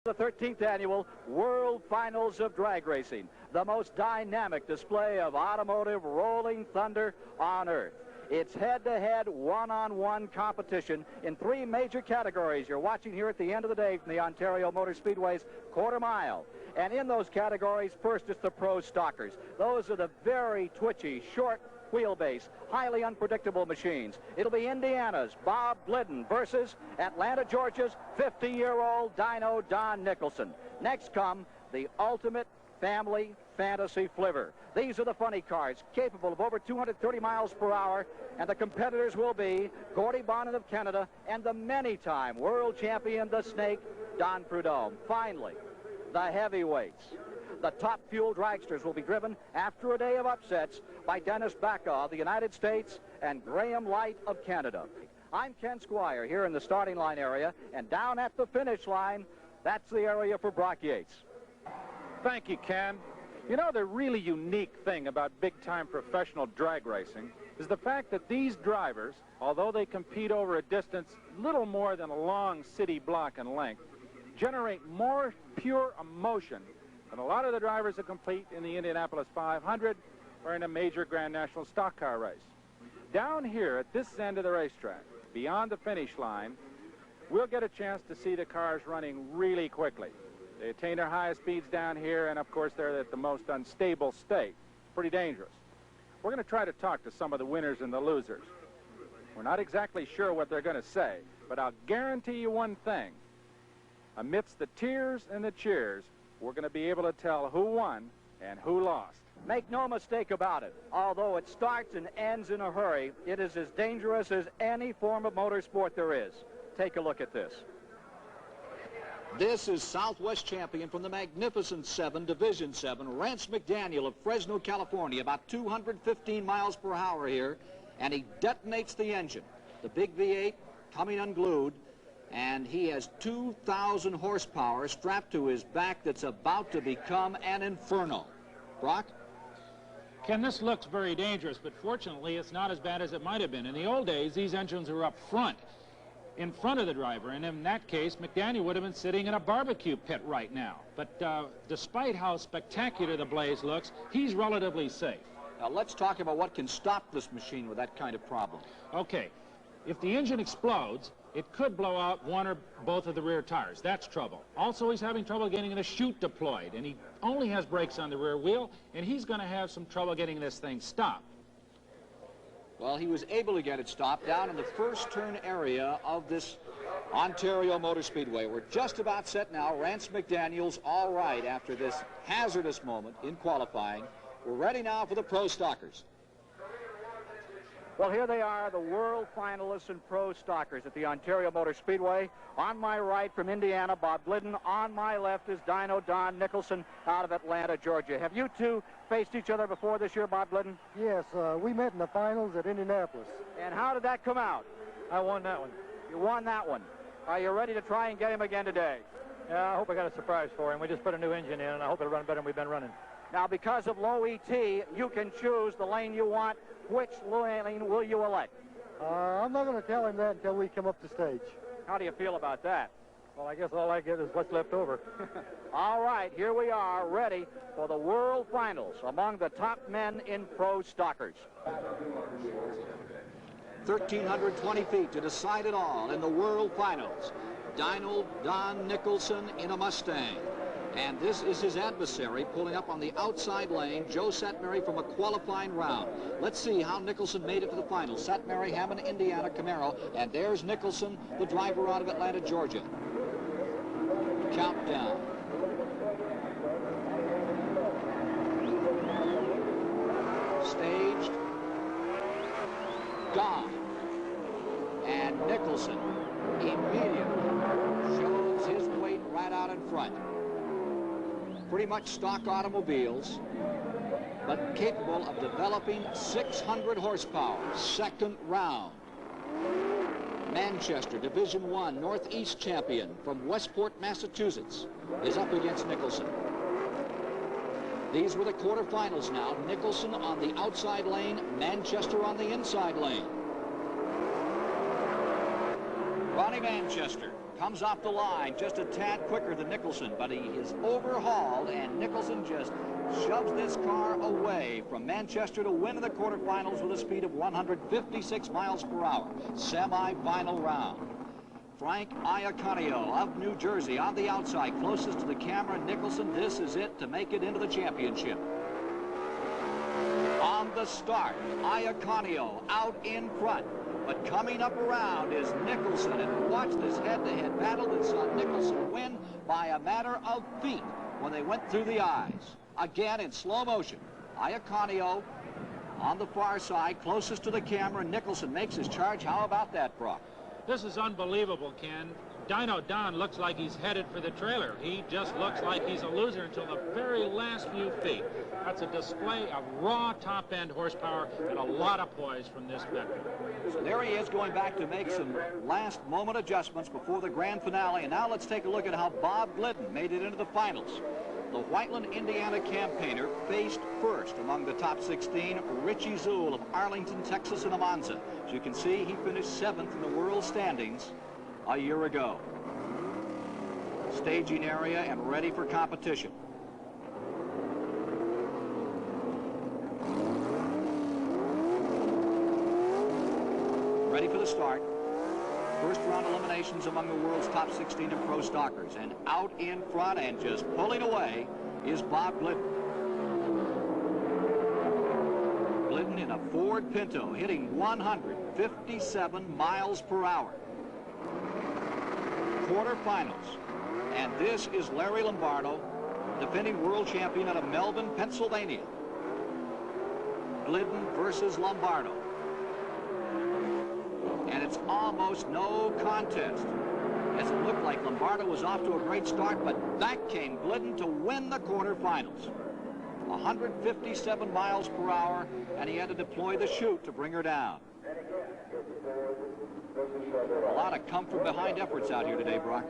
The 13th annual World Finals of Drag Racing, the most dynamic display of automotive rolling thunder on earth. It's head-to-head, one-on-one competition in three major categories you're watching here at the end of the day from the Ontario Motor Speedway's quarter mile. And in those categories, first it's the pro stockers. Those are the very twitchy, short wheelbase, highly unpredictable machines. It'll be Indiana's Bob Glidden versus Atlanta, Georgia's 50-year-old dyno Don Nicholson. Next come the ultimate family fantasy flivver. These are the funny cars, capable of over 230 miles per hour, and the competitors will be Gordy Bonnet of Canada and the many-time world champion, the Snake, Don Prudhomme. Finally, the heavyweights. The top fuel dragsters will be driven after a day of upsets by Dennis BACA of the United States and Graham Light of Canada. I'm Ken Squire here in the starting line area, and down at the finish line, that's the area for Brock Yates. Thank you, Ken. You know, the really unique thing about big-time professional drag racing is the fact that these drivers, although they compete over a distance little more than a long city block in length, generate more pure emotion than a lot of the drivers that compete in the Indianapolis 500 or in a major Grand National stock car race. Down here at this end of the racetrack, beyond the finish line, we'll get a chance to see the cars running really quickly. They attain their highest speeds down here, and of course they're at the most unstable state. Pretty dangerous. We're going to try to talk to some of the winners and the losers. We're not exactly sure what they're going to say, but I'll guarantee you one thing. Amidst the tears and the cheers, we're going to be able to tell who won and who lost. Make no mistake about it. Although it starts and ends in a hurry, it is as dangerous as any form of motorsport there is. Take a look at this. This is Southwest champion from the Magnificent 7, Division 7, Rance McDaniel of Fresno, California, about 215 miles per hour here, and he detonates the engine. The big V8 coming unglued, and he has 2,000 horsepower strapped to his back that's about to become an inferno. Brock? Ken, this looks very dangerous, but fortunately it's not as bad as it might have been. In the old days, these engines were up front, in front of the driver, and in that case, McDaniel would have been sitting in a barbecue pit right now. But despite how spectacular the blaze looks, he's relatively safe. Now let's talk about what can stop this machine with that kind of problem. Okay, if the engine explodes, it could blow out one or both of the rear tires. That's trouble. Also, he's having trouble getting the chute deployed, and he only has brakes on the rear wheel, and he's going to have some trouble getting this thing stopped. Well, he was able to get it stopped down in the first turn area of this Ontario Motor Speedway. We're just about set now. Rance McDaniel's all right after this hazardous moment in qualifying. We're ready now for the pro stockers. Well, here they are, the world finalists and pro stockers at the Ontario Motor Speedway. On my right from Indiana, Bob Glidden. On my left is dyno Don Nicholson out of Atlanta, Georgia. Have you two faced each other before this year, Bob Glidden? Yes, we met in the finals at Indianapolis. And how did that come out? I won that one. You won that one. Are you ready to try and get him again today? Yeah, I hope I got a surprise for him. We just put a new engine in, and I hope it'll run better than we've been running. Now, because of low ET, you can choose the lane you want. Which lane will you elect? I'm not going to tell him that until we come up the stage. How do you feel about that? Well, I guess all I get is what's left over. All right, here we are, ready for the World Finals among the top men in pro stockers. 1,320 feet to decide it all in the World Finals. dyno Don Nicholson in a Mustang. And this is his adversary pulling up on the outside lane, Joe Satmary from a qualifying round. Let's see how Nicholson made it to the final. Satmary, Hammond, Indiana, Camaro, and there's Nicholson, the driver out of Atlanta, Georgia. Countdown. Staged. Gone. And Nicholson immediately shows his weight right out in front. Pretty much stock automobiles, but capable of developing 600 horsepower. Second round. Manchester, Division 1, Northeast champion from Westport, Massachusetts, is up against Nicholson. These were the quarterfinals now. Nicholson on the outside lane, Manchester on the inside lane. Ronnie Manchester comes off the line just a tad quicker than Nicholson, but he is overhauled, and Nicholson just shoves this car away from Manchester to win the quarterfinals with a speed of 156 miles per hour. Semi-final round. Frank Iaconio of New Jersey on the outside, closest to the camera. Nicholson, this is it to make it into the championship. On the start, Iaconio out in front. But coming up around is Nicholson, and watch this head-to-head battle that saw Nicholson win by a matter of feet when they went through the eyes. Again in slow motion, Iaconio on the far side, closest to the camera. Nicholson makes his charge. How about that, Brock? This is unbelievable, Ken. Dino Don looks like he's headed for the trailer. He just looks like he's a loser until the very last few feet. That's a display of raw top-end horsepower and a lot of poise from this veteran. So there he is, going back to make some last-moment adjustments before the grand finale. And now let's take a look at how Bob Glidden made it into the finals. The Whiteland, Indiana campaigner faced first among the top 16 Richie Zool of Arlington, Texas, and Amanza. As you can see, he finished 7th in the world standings a year ago. Staging area and ready for competition. Ready for the start. First round eliminations among the world's top 16 in pro stockers. And out in front and just pulling away is Bob Glidden. Glidden in a Ford Pinto, hitting 157 miles per hour. Quarterfinals. And this is Larry Lombardo, defending world champion out of Melbourne, Pennsylvania. Glidden versus Lombardo. And it's almost no contest, as it looked like Lombardo was off to a great start, but back came Glidden to win the quarterfinals. 157 miles per hour, and he had to deploy the chute to bring her down. A lot of come-from-behind efforts out here today, Brock.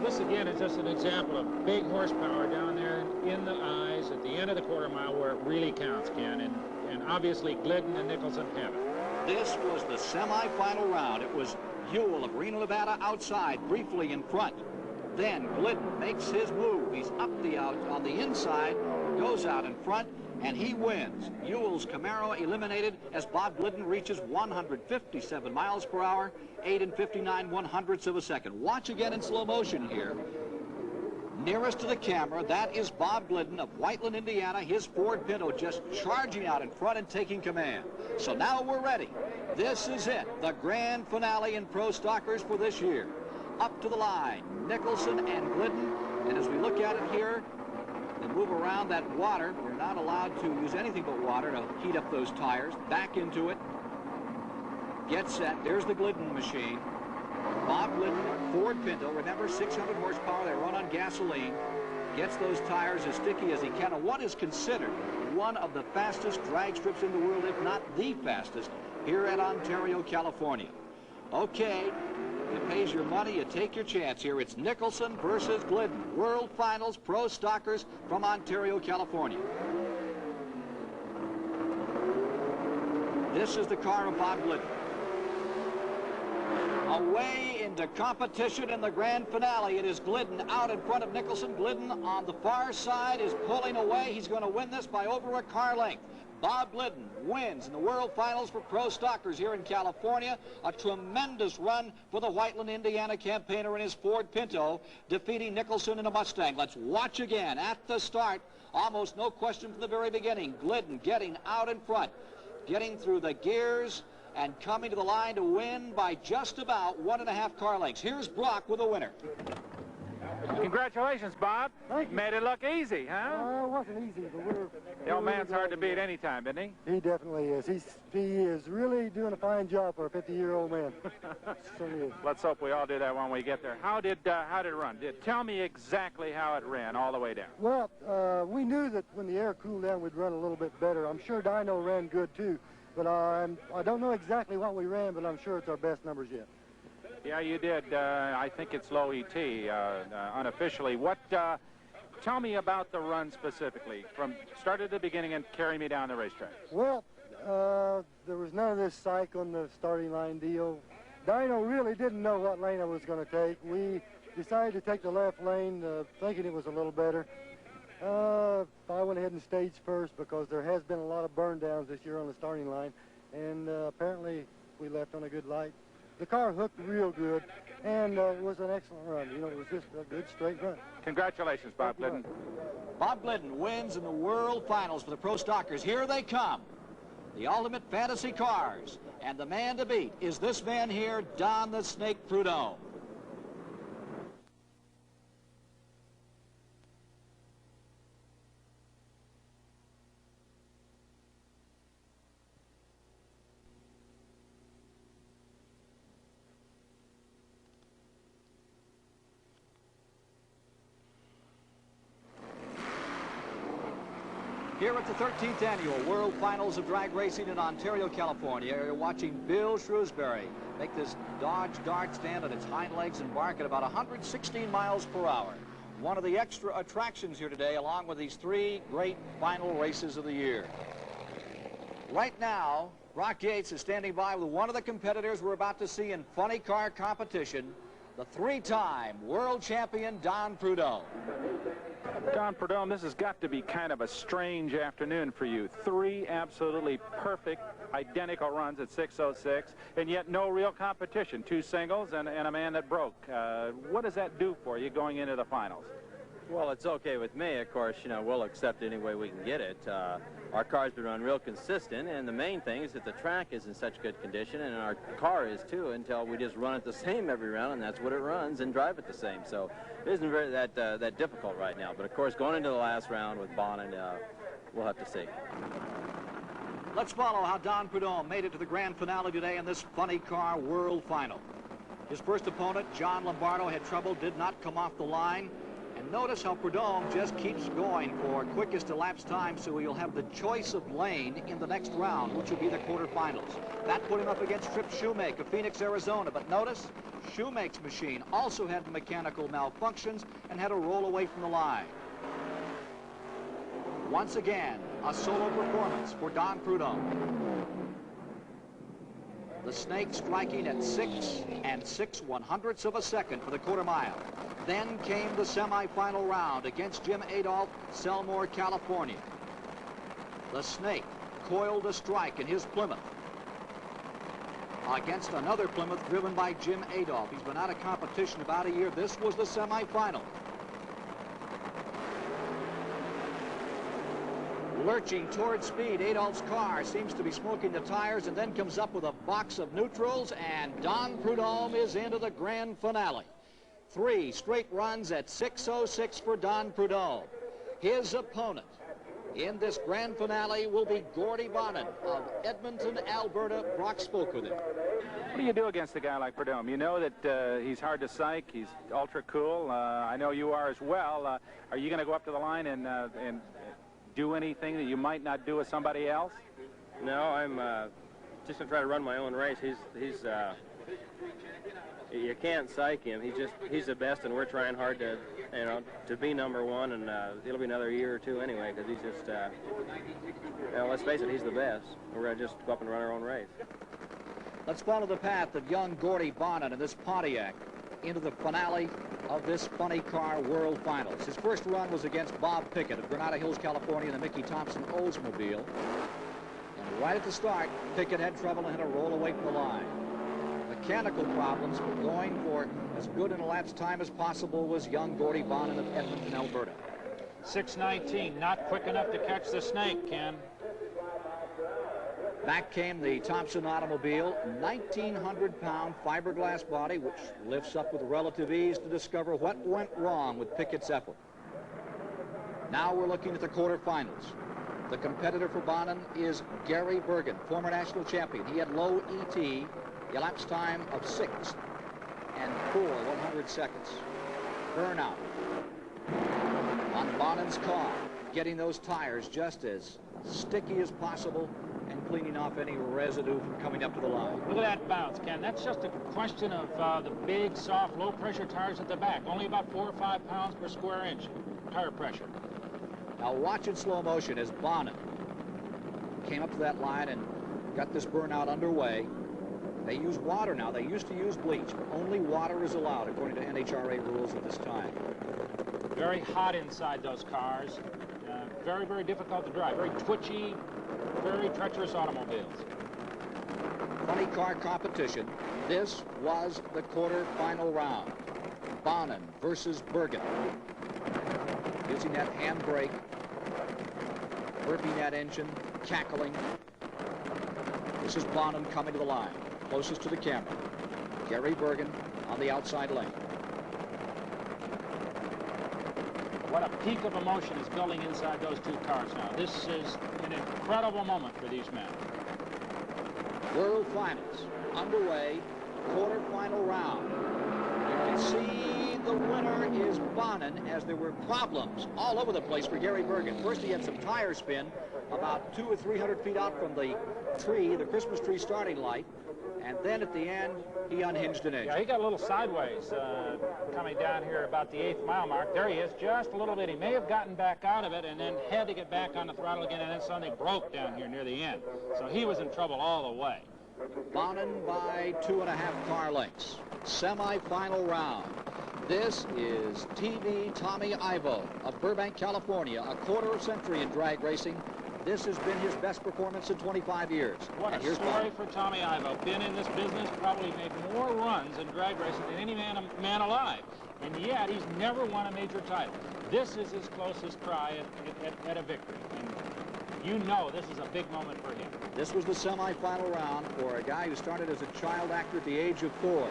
This again is just an example of big horsepower down there in the eyes at the end of the quarter mile where it really counts, Ken, and obviously Glidden and Nicholson have it. This was the semi-final round. It was Ewell of Reno, Nevada outside, briefly in front. Then Glidden makes his move. He's up on the inside, goes out in front, and he wins. Ewell's Camaro eliminated as Bob Glidden reaches 157 miles per hour, 8 and 59 100ths of a second. Watch again in slow motion here. Nearest to the camera, that is Bob Glidden of Whiteland, Indiana, his Ford Pinto just charging out in front and taking command. So now we're ready. This is it, the grand finale in pro stockers for this year. Up to the line, Nicholson and Glidden, and as we look at it here, they move around that water. We're not allowed to use anything but water to heat up those tires. Back into it. Get set. There's the Glidden machine. Bob Glidden, Ford Pinto, remember 600 horsepower, they run on gasoline, gets those tires as sticky as he can, and what is considered one of the fastest drag strips in the world, if not the fastest, here at Ontario, California. Okay, it pays your money, you take your chance here. It's Nicholson versus Glidden, World Finals, Pro Stockers from Ontario, California. This is the car of Bob Glidden. Away into competition in the grand finale. It is Glidden out in front of Nicholson. Glidden on the far side is pulling away. He's going to win this by over a car length. Bob Glidden wins in the World Finals for Pro Stockers here in California. A tremendous run for the Whiteland, Indiana campaigner in his Ford Pinto, defeating Nicholson in a Mustang. Let's watch again at the start. Almost no question from the very beginning. Glidden getting out in front, getting through the gears, and coming to the line to win by just about 1.5 car lengths. Here's Brock with a winner. Congratulations, Bob. Thank you. Made it look easy, huh? It wasn't easy, but The old man's hard to beat any time, isn't he? He definitely is. He is really doing a fine job for a 50-year-old man. So he is. Let's hope we all do that when we get there. How did it run? Tell me exactly how it ran all the way down. Well, we knew that when the air cooled down, we'd run a little bit better. I'm sure Dino ran good, too. But I don't know exactly what we ran, but I'm sure it's our best numbers yet. Yeah, you did. I think it's low ET unofficially. Tell me about the run specifically, from start to the beginning and carry me down the racetrack. Well, there was none of this psych on the starting line deal. Dino really didn't know what lane I was going to take. We decided to take the left lane, thinking it was a little better. I went ahead and staged first because there has been a lot of burn downs this year on the starting line, and apparently we left on a good light. The car hooked real good, and it was an excellent run. You know, it was just a good straight run. Congratulations, Bob Glidden. Bob Glidden wins in the World Finals for the Pro Stockers. Here they come, the ultimate fantasy cars, and the man to beat is this man here, Don the Snake Prudhomme. Here at the 13th Annual World Finals of Drag Racing in Ontario, California, you're watching Bill Shrewsbury make this Dodge Dart stand on its hind legs and bark at about 116 miles per hour. One of the extra attractions here today, along with these three great final races of the year. Right now, Brock Yates is standing by with one of the competitors we're about to see in funny car competition, the three-time world champion Don Prudhomme. Don Prudhomme, this has got to be kind of a strange afternoon for you. Three absolutely perfect, identical runs at 6:06, and yet no real competition. Two singles and a man that broke. What does that do for you going into the finals? Well, it's okay with me. Of course, you know, we'll accept it any way we can get it. Our car's been run real consistent, and the main thing is that the track is in such good condition, and our car is too, until we just run it the same every round, and that's what it runs, and drive it the same. So it isn't very that difficult right now. But of course, going into the last round with Bonin, we'll have to see. Let's follow how Don Prudhomme made it to the grand finale today in this funny car world final. His first opponent, John Lombardo, had trouble, did not come off the line. And notice how Prudhomme just keeps going for quickest elapsed time, so he'll have the choice of lane in the next round, which will be the quarterfinals. That put him up against Trip Shoemake of Phoenix, Arizona. But notice, Shoemake's machine also had mechanical malfunctions and had to roll away from the line. Once again, a solo performance for Don Prudhomme. The Snake striking at 6 6/100ths of a second for the quarter mile. Then came the semifinal round against Jim Adolph, Selmore, California. The Snake coiled a strike in his Plymouth against another Plymouth driven by Jim Adolph. He's been out of competition about a year. This was the semifinal. Lurching toward speed, Adolph's car seems to be smoking the tires and then comes up with a box of neutrals, and Don Prudhomme is into the grand finale. 3 straight runs at 6:06 for Don Prudhomme. His opponent in this grand finale will be Gordy Bonin of Edmonton, Alberta. Brock spoke with him. What do you do against a guy like Prudhomme? You know that he's hard to psych, he's ultra cool. I know you are as well. Are you going to go up to the line and do anything that you might not do with somebody else? No, I'm just going to try to run my own race. You can't psych him. He's the best, and we're trying hard to, you know, to be number one, and it'll be another year or two anyway, because he's just, you know, let's face it, he's the best. We're going to just go up and run our own race. Let's follow the path of young Gordy Bonin in this Pontiac into the finale of this funny car world finals. His first run was against Bob Pickett of Granada Hills, California, in the Mickey Thompson Oldsmobile. And right at the start, Pickett had trouble and had to roll away from the line. Mechanical problems, but going for as good an elapsed time as possible was young Gordy Bonin of Edmonton, Alberta. 6:19, not quick enough to catch the Snake, Ken. Back came the Thompson automobile, 1,900-pound fiberglass body, which lifts up with relative ease to discover what went wrong with Pickett's effort. Now we're looking at the quarterfinals. The competitor for Bonin is Gary Bergen, former national champion. He had low ET, elapsed time of 6 4/100 Burnout on Bonin's car, getting those tires just as sticky as possible and cleaning off any residue from coming up to the line. Look at that bounce, Ken. That's just a question of the big, soft, low-pressure tires at the back. Only about 4 or 5 pounds per square inch tire pressure. Now watch in slow motion as Bonin came up to that line and got this burnout underway. They use water now. They used to use bleach, but only water is allowed according to NHRA rules at this time. Very hot inside those cars. Very, very difficult to drive. Very twitchy, very treacherous automobiles. Funny car competition. This was the quarterfinal round. Bonin versus Bergen. Using that handbrake, burping that engine, cackling. This is Bonin coming to the line, closest to the camera. Gary Bergen on the outside lane. What a peak of emotion is building inside those two cars now. This is an incredible moment for these men. World Finals underway, quarterfinal round. You can see the winner is Bonin, as there were problems all over the place for Gary Bergen. First, he had some tire spin about 200 or 300 feet out from the tree, the Christmas tree starting light, and then at the end, he unhinged an engine. Yeah, he got a little sideways coming down here about the 8th mile mark. There he is, just a little bit. He may have gotten back out of it and then had to get back on the throttle again, and then suddenly broke down here near the end. So he was in trouble all the way. Bonin by 2.5 car lengths. Semi-final round. This is TV Tommy Ivo of Burbank, California, a quarter century in drag racing. This has been his best performance in 25 years. What a story for Tommy Ivo. Been in this business, probably made more runs in drag racing than any man alive. And yet, he's never won a major title. This is his closest try at a victory. And you know this is a big moment for him. This was the semi-final round for a guy who started as a child actor at the age of 4.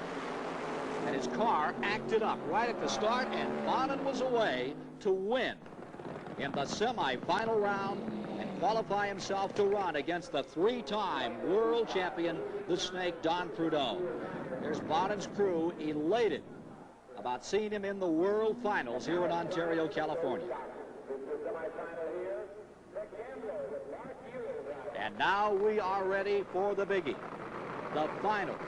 And his car acted up right at the start, and Bonin was away to win in the semi-final round and qualify himself to run against the 3-time world champion, the Snake, Don Prudhomme. There's Bonin's crew elated about seeing him in the world finals here in Ontario, California. And now we are ready for the biggie, the finals,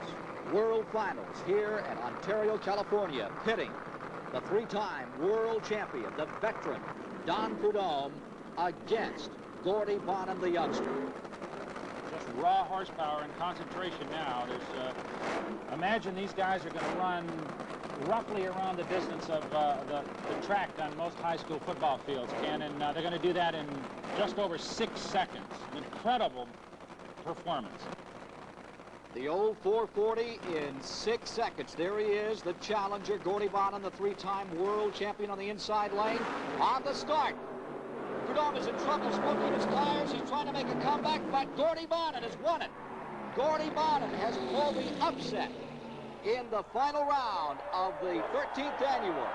world finals here at Ontario, California, pitting the 3-time world champion, the veteran, Don Prudhomme, against Gordy Bonin, the youngster. Just raw horsepower and concentration now. Imagine these guys are going to run roughly around the distance of the track on most high school football fields, Ken, and they're going to do that in just over 6 seconds. An incredible performance. The old 440 in 6 seconds. There he is, the challenger, Gordy Bonin, the 3-time world champion on the inside lane. On the start. Prudhomme is in trouble, smoking his tires. He's trying to make a comeback, but Gordy Bonin has won it. Gordy Bonin has pulled the upset in the final round of the 13th annual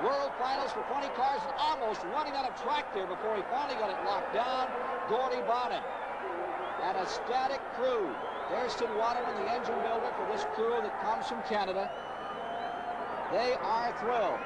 World Finals for 20 cars, almost running out of track there before he finally got it locked down. Gordy Bonin and a static crew. There's Sid Waterman, the engine builder for this crew that comes from Canada. They are thrilled.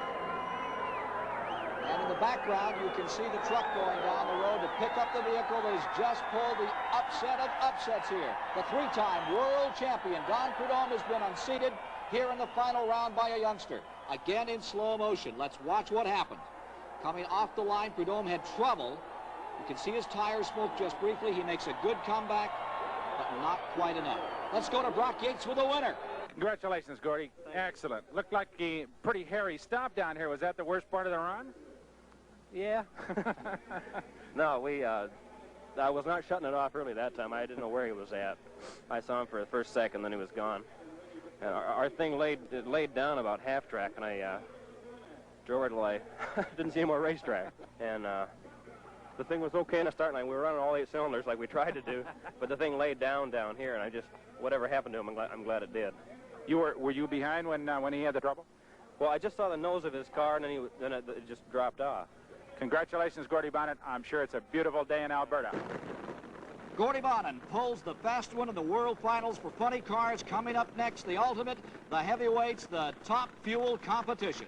And in the background, you can see the truck going down the road to pick up the vehicle that has just pulled the upset of upsets here. The 3-time world champion, Don Prudhomme, has been unseated here in the final round by a youngster. Again in slow motion. Let's watch what happened. Coming off the line, Prudhomme had trouble. You can see his tires smoke just briefly. He makes a good comeback, but not quite enough. Let's go to Brock Yates with the winner. Congratulations, Gordy. Excellent. Looked like a pretty hairy stop down here. Was that the worst part of the run? Yeah. No, I was not shutting it off early that time. I didn't know where he was at. I saw him for the first second, then he was gone. And our thing laid down about half track, and I drove it till I didn't see any more racetrack. And the thing was okay in the start line. We were running all 8 cylinders like we tried to do, but the thing laid down here, and I just, whatever happened to him, I'm glad it did. Were you behind when he had the trouble? Well, I just saw the nose of his car, and then it just dropped off. Congratulations, Gordy Bonin. I'm sure it's a beautiful day in Alberta. Gordy Bonin pulls the fast one in the World Finals for funny cars. Coming up next, the ultimate, the heavyweights, the top fuel competition.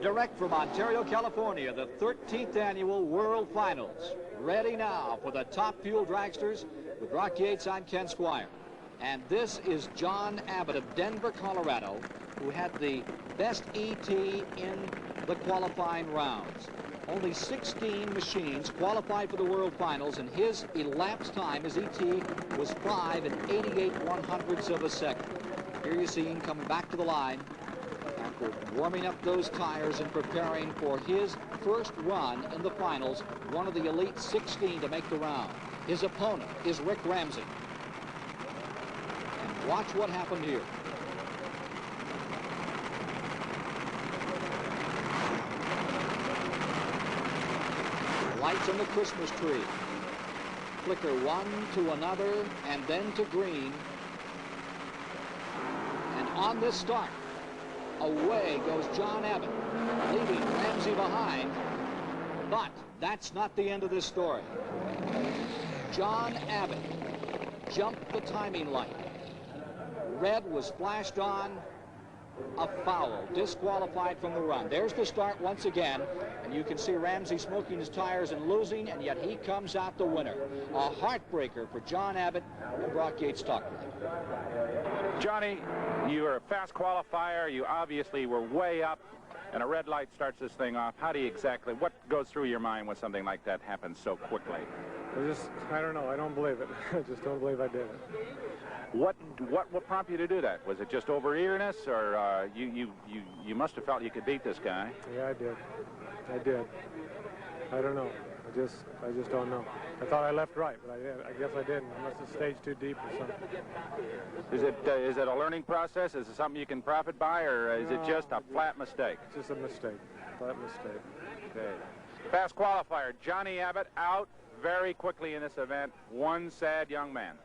Direct from Ontario, California, the 13th Annual World Finals. Ready now for the top fuel dragsters with Brock Yates and Ken Squire. And this is John Abbott of Denver, Colorado, who had the best ET in the qualifying rounds. Only 16 machines qualified for the World Finals, and his elapsed time, his ET, was 5 and 88/100ths of a second. Here you see him coming back to the line after warming up those tires and preparing for his first run in the finals, one of the elite 16 to make the round. His opponent is Rick Ramsey. And watch what happened here. Lights on the Christmas tree. Flicker one to another and then to green. And on this start, away goes John Abbott, leaving Ramsey behind. But that's not the end of this story. John Abbott jumped the timing light. Red was flashed on. A foul, disqualified from the run. There's the start once again, and you can see Ramsey smoking his tires and losing, and yet he comes out the winner. A heartbreaker for John Abbott and Brock Yates Stockton. Johnny, you are a fast qualifier. You obviously were way up, and a red light starts this thing off. How do you exactly, what goes through your mind when something like that happens so quickly? I don't know. I don't believe it. I just don't believe I did it. What prompted you to do that? Was it just over-eagerness, or you must have felt you could beat this guy? Yeah, I did. I did. I don't know. I just don't know. I thought I left right, but I guess I didn't. I must have staged too deep or something. Is it a learning process? Is it something you can profit by, or is it just a flat mistake? It's just a mistake. Flat mistake. Okay. Fast qualifier Johnny Abbott out very quickly in this event. One sad young man.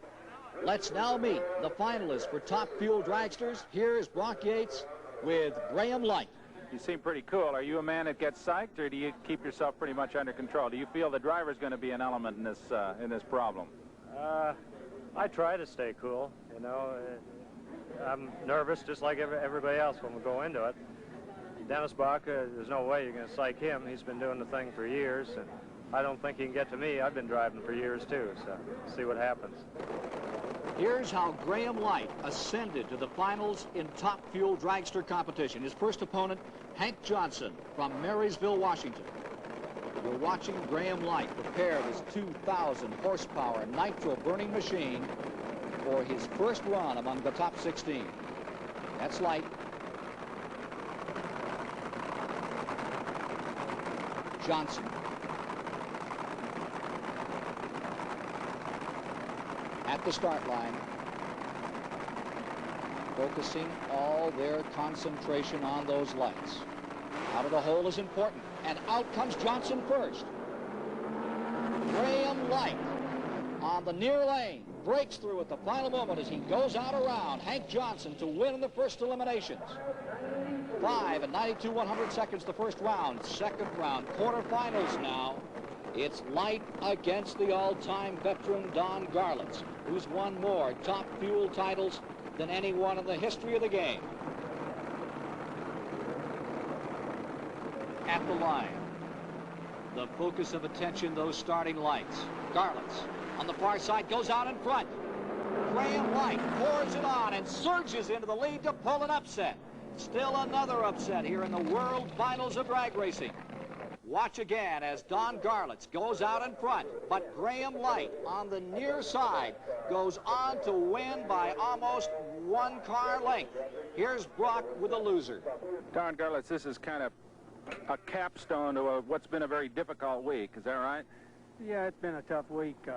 Let's now meet the finalists for top fuel dragsters. Here is Brock Yates with Graham Light. You seem pretty cool. Are you a man that gets psyched, or do you keep yourself pretty much under control? Do you feel the driver's going to be an element in this problem? I try to stay cool. You know, I'm nervous just like everybody else when we go into it. Dennis BACA, there's no way you're going to psych him. He's been doing the thing for years, and I don't think he can get to me. I've been driving for years too, so see what happens. Here's how Graham Light ascended to the finals in top fuel dragster competition. His first opponent, Hank Johnson from Marysville, Washington. You're watching Graham Light prepare his 2,000 horsepower nitro burning machine for his first run among the top 16. That's Light. Johnson. At the start line, focusing all their concentration on those lights. Out of the hole is important, and out comes Johnson first. Graham Light on the near lane breaks through at the final moment as he goes out around Hank Johnson to win in the first eliminations. 5 and 92/100 seconds the first round. Second round, quarterfinals now. It's Light against the all-time veteran Don Garlitz, who's won more top fuel titles than anyone in the history of the game. At the line, the focus of attention, those starting lights. Garlitz on the far side goes out in front. Graham Light pours it on and surges into the lead to pull an upset. Still another upset here in the World Finals of drag racing. Watch again as Don Garlitz goes out in front, but Graham Light on the near side goes on to win by almost 1 car length. Here's Brock with a loser. Don Garlitz, this is kind of a capstone to what's been a very difficult week. Is that right? Yeah, it's been a tough week,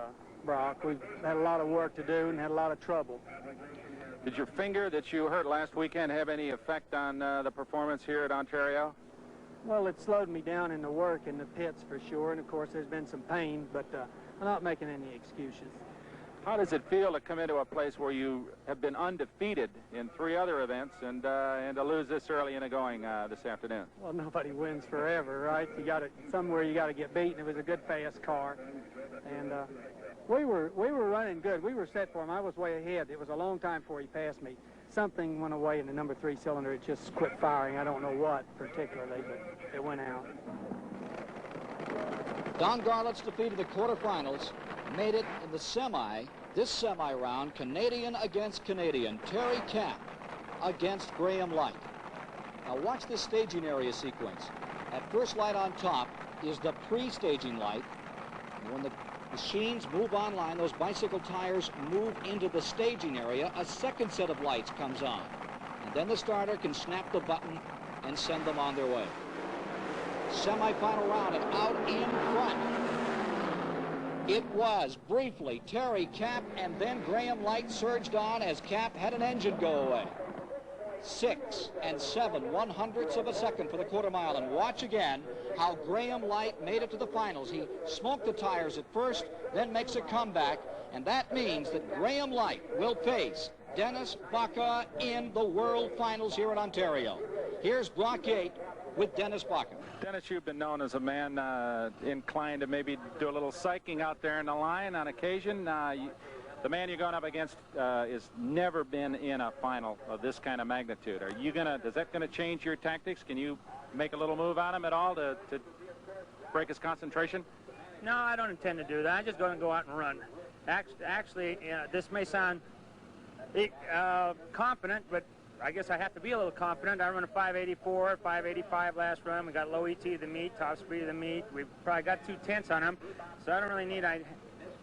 Brock. We've had a lot of work to do and had a lot of trouble. Did your finger that you hurt last weekend have any effect on the performance here at Ontario? Well, it slowed me down in the work in the pits for sure, and of course there's been some pain, but I'm not making any excuses. How does it feel to come into a place where you have been undefeated in 3 other events and to lose this early in the going this afternoon? Well, nobody wins forever, right? Somewhere you got to get beaten. It was a good fast car, and We were running good. We were set for him. I was way ahead. It was a long time before he passed me. Something went away in the number 3 cylinder. It just quit firing. I don't know what particularly, but it went out. Don Garlett's defeat of the quarterfinals made it in the semi, this semi-round, Canadian against Canadian. Terry Kapp against Graham Light. Now watch this staging area sequence. At first light on top is the pre-staging light. And when the machines move online, those bicycle tires move into the staging area, a second set of lights comes on. And then the starter can snap the button and send them on their way. Semi-final round, and out in front, it was briefly Terry Kapp, and then Graham Light surged on as Kapp had an engine go away. 6 7/100ths of a second for the quarter mile. And watch again how Graham Light made it to the finals. He smoked the tires at first, then makes a comeback, and that means that Graham Light will face Dennis BACA in the World Finals here in Ontario. Here's Brock 8 with Dennis BACA. Dennis, you've been known as a man inclined to maybe do a little psyching out there in the line on occasion. The man you're going up against has never been in a final of this kind of magnitude. Are you is that gonna change your tactics? Can you make a little move on him at all to break his concentration? No, I don't intend to do that. I'm just going to go out and run. Actually, this may sound confident, but I guess I have to be a little confident. I run a 584, 585 last run. We got low ET of the meet, top speed of the meet. We've probably got 2/10 on him, so I don't really need. I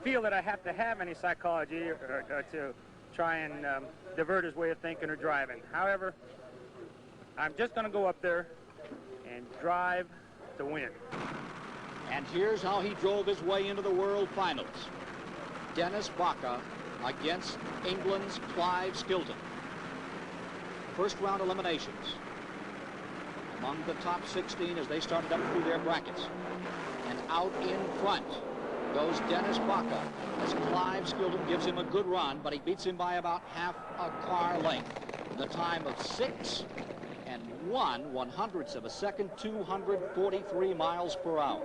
feel that I have to have any psychology or to try and divert his way of thinking or driving. However, I'm just going to go up there and drive to win. And here's how he drove his way into the World Finals. Dennis BACA against England's Clive Skilton. First round eliminations among the top 16 as they started up through their brackets. And out in front goes Dennis BACA as Clive Skilton gives him a good run, but he beats him by about half a car length. The time of 6 1/100ths of a second, 243 miles per hour.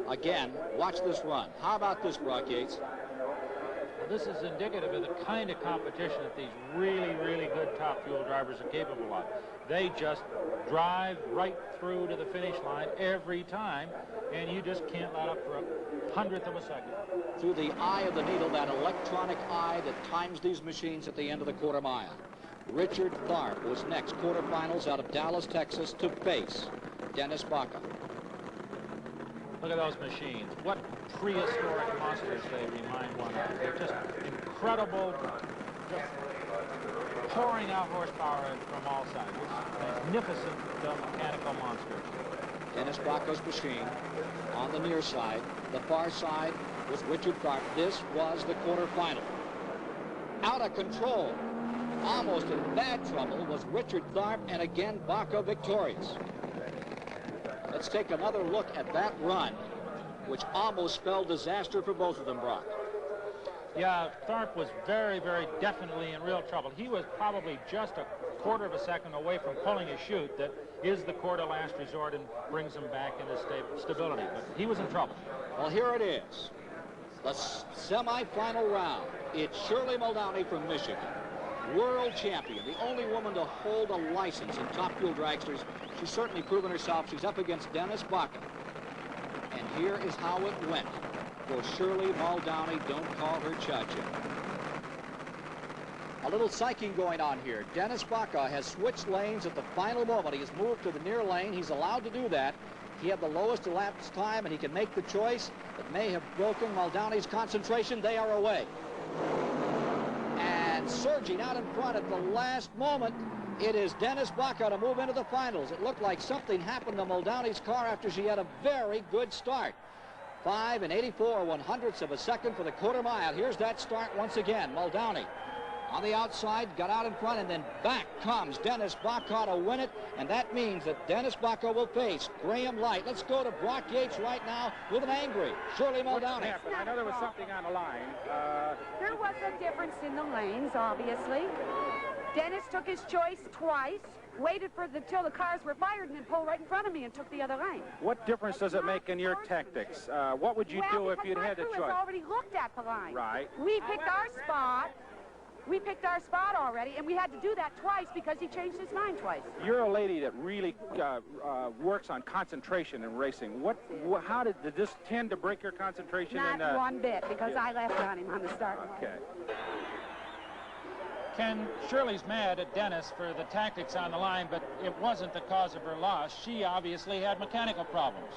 Again, watch this run. How about this, Brock Yates? Well, this is indicative of the kind of competition that these really, really good top fuel drivers are capable of. They just drive right through to the finish line every time, and you just can't let up for a 100th of a second. Through the eye of the needle, that electronic eye that times these machines at the end of the quarter mile. Richard Tharp was next, quarterfinals out of Dallas, Texas, to face Dennis BACA. Look at those machines. What prehistoric monsters they remind one of. They're just incredible, just pouring out horsepower from all sides. It's magnificent mechanical monsters. Dennis BACA's machine on the near side. The far side was Richard Tharp. This was the quarterfinal. Out of control, almost in bad trouble, was Richard Tharp, and again BACA victorious. Let's take another look at that run, which almost spelled disaster for both of them, Brock. Yeah, Tharp was very, very definitely in real trouble. He was probably just a quarter of a second away from pulling a chute that is the court of last resort and brings him back into stability. But he was in trouble. Well, here it is. The semi-final round. It's Shirley Muldowney from Michigan, world champion, the only woman to hold a license in top fuel dragsters. She's certainly proven herself. She's up against Dennis BACA. And here is how it went for Shirley Muldowney. Don't call her Cha-Cha. A little psyching going on here. Dennis BACA has switched lanes at the final moment. He has moved to the near lane. He's allowed to do that. He had the lowest elapsed time, and he can make the choice that may have broken Muldowney's concentration. They are away. And surging out in front at the last moment, it is Dennis BACA to move into the finals. It looked like something happened to Muldowney's car after she had a very good start. 5 84/100ths of a second for the quarter mile. Here's that start once again. Muldowney on the outside, got out in front, and then back comes Dennis BACA to win it, and that means that Dennis BACA will face Graham Light. Let's go to Brock Yates right now with an angry Shirley Muldowney. I know there was something on the line. There was a difference in the lanes, obviously. Dennis took his choice twice. waited till the cars were fired and then pulled right in front of me and took the other lane. What difference does it make in your tactics? What would you do if you'd had the choice? Well, already looked at the line. Right. We picked our spot. We picked our spot already, and we had to do that twice because he changed his mind twice. You're a lady that really works on concentration in racing. How did this tend to break your concentration? Not one bit, because I left on him on the start line. Okay. Ken, Shirley's mad at Dennis for the tactics on the line, but it wasn't the cause of her loss. She obviously had mechanical problems.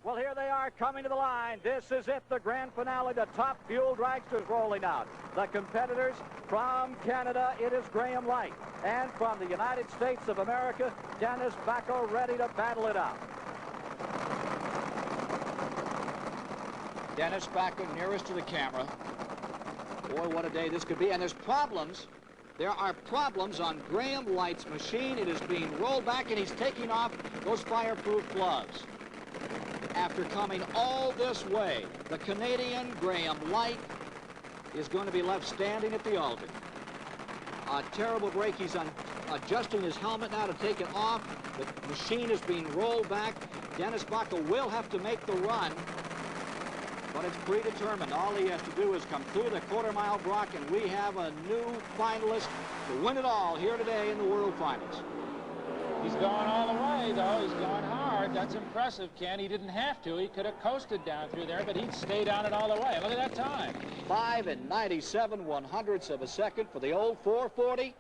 Well, here they are coming to the line. This is it, the grand finale. The top fuel dragsters rolling out. The competitors from Canada, it is Graham Light. And from the United States of America, Dennis BACA, ready to battle it out. Dennis BACA nearest to the camera. Boy, what a day this could be. And there's problems. There are problems on Graham Light's machine. It is being rolled back, and he's taking off those fireproof gloves. After coming all this way, the Canadian Graham Light is going to be left standing at the altar. A terrible break. He's adjusting his helmet now to take it off. The machine is being rolled back. Dennis BACA will have to make the run, but it's predetermined. All he has to do is come through the quarter-mile block, and we have a new finalist to win it all here today in the World Finals. He's going all the way, though. He's going hard. That's impressive, Ken. He didn't have to. He could have coasted down through there, but he'd stayed on it all the way. Look at that time. 5 97/100ths of a second for the old 440,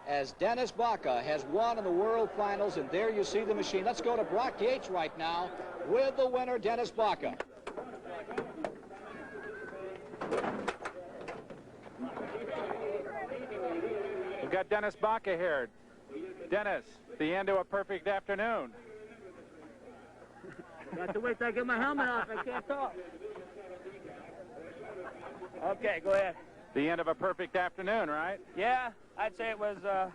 as Dennis BACA has won in the World Finals, and there you see the machine. Let's go to Brock Yates right now with the winner, Dennis BACA. We've got Dennis BACA here. Dennis, the end to a perfect afternoon. Got to wait till I get my helmet off. I can't talk. Okay, go ahead. The end of a perfect afternoon, right? Yeah, I'd say it was a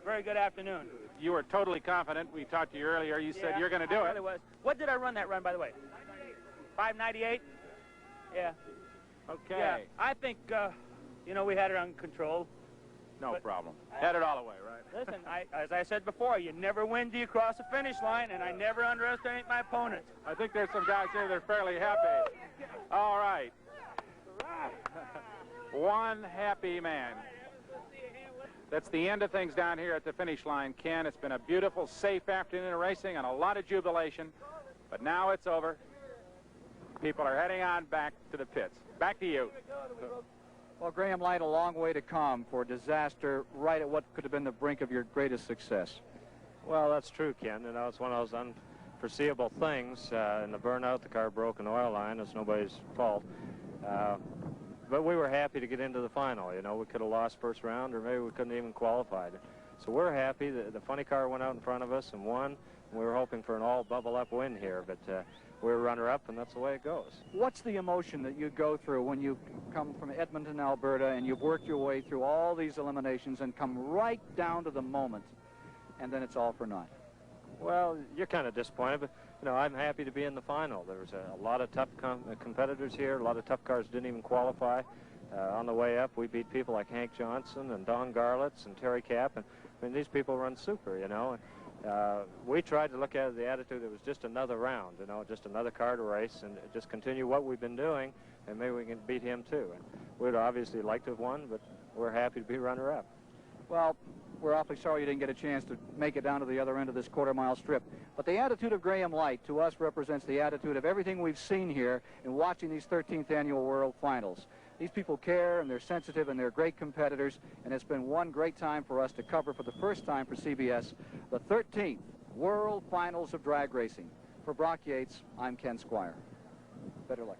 very good afternoon. You were totally confident. We talked to you earlier. You said you're going to do it. I really was. What did I run that run, by the way? 5:98? Yeah. Okay. Yeah, I think, you know, we had it under control. No problem. Had it all the way, right? Listen, as I said before, you never win till you cross the finish line, and I never underestimate my opponent. I think there's some guys here that are fairly happy. All right. One happy man. That's the end of things down here at the finish line, Ken. It's been a beautiful, safe afternoon of racing and a lot of jubilation. But now it's over. People are heading on back to the pits. Back to you. Well, Graham Light, a long way to come for disaster right at what could have been the brink of your greatest success. Well, that's true, Ken. You know, it's one of those unforeseeable things. In the burnout, the car broke an oil line. It's nobody's fault. But we were happy to get into the final. You know, we could have lost first round, or maybe we couldn't even qualify. So we're happy. The funny car went out in front of us and won. And we were hoping for an all bubble-up win here, but we were runner-up, and that's the way it goes. What's the emotion that you go through when you come from Edmonton, Alberta, and you've worked your way through all these eliminations and come right down to the moment, and then it's all for naught? Well, you're kind of disappointed, but, you know, I'm happy to be in the final. There was a lot of tough competitors here. A lot of tough cars didn't even qualify. On the way up, we beat people like Hank Johnson and Don Garlitz and Terry Kapp, and I mean, these people run super, you know. We tried to look at the attitude that was just another round, you know, just another car to race, and just continue what we've been doing, and maybe we can beat him too. And we'd obviously like to have won, but we're happy to be runner-up. Well, we're awfully sorry you didn't get a chance to make it down to the other end of this quarter-mile strip. But the attitude of Graham Light to us represents the attitude of everything we've seen here in watching these 13th Annual World Finals. These people care, and they're sensitive, and they're great competitors, and it's been one great time for us to cover for the first time for CBS the 13th World Finals of Drag Racing. For Brock Yates, I'm Ken Squire. Better luck.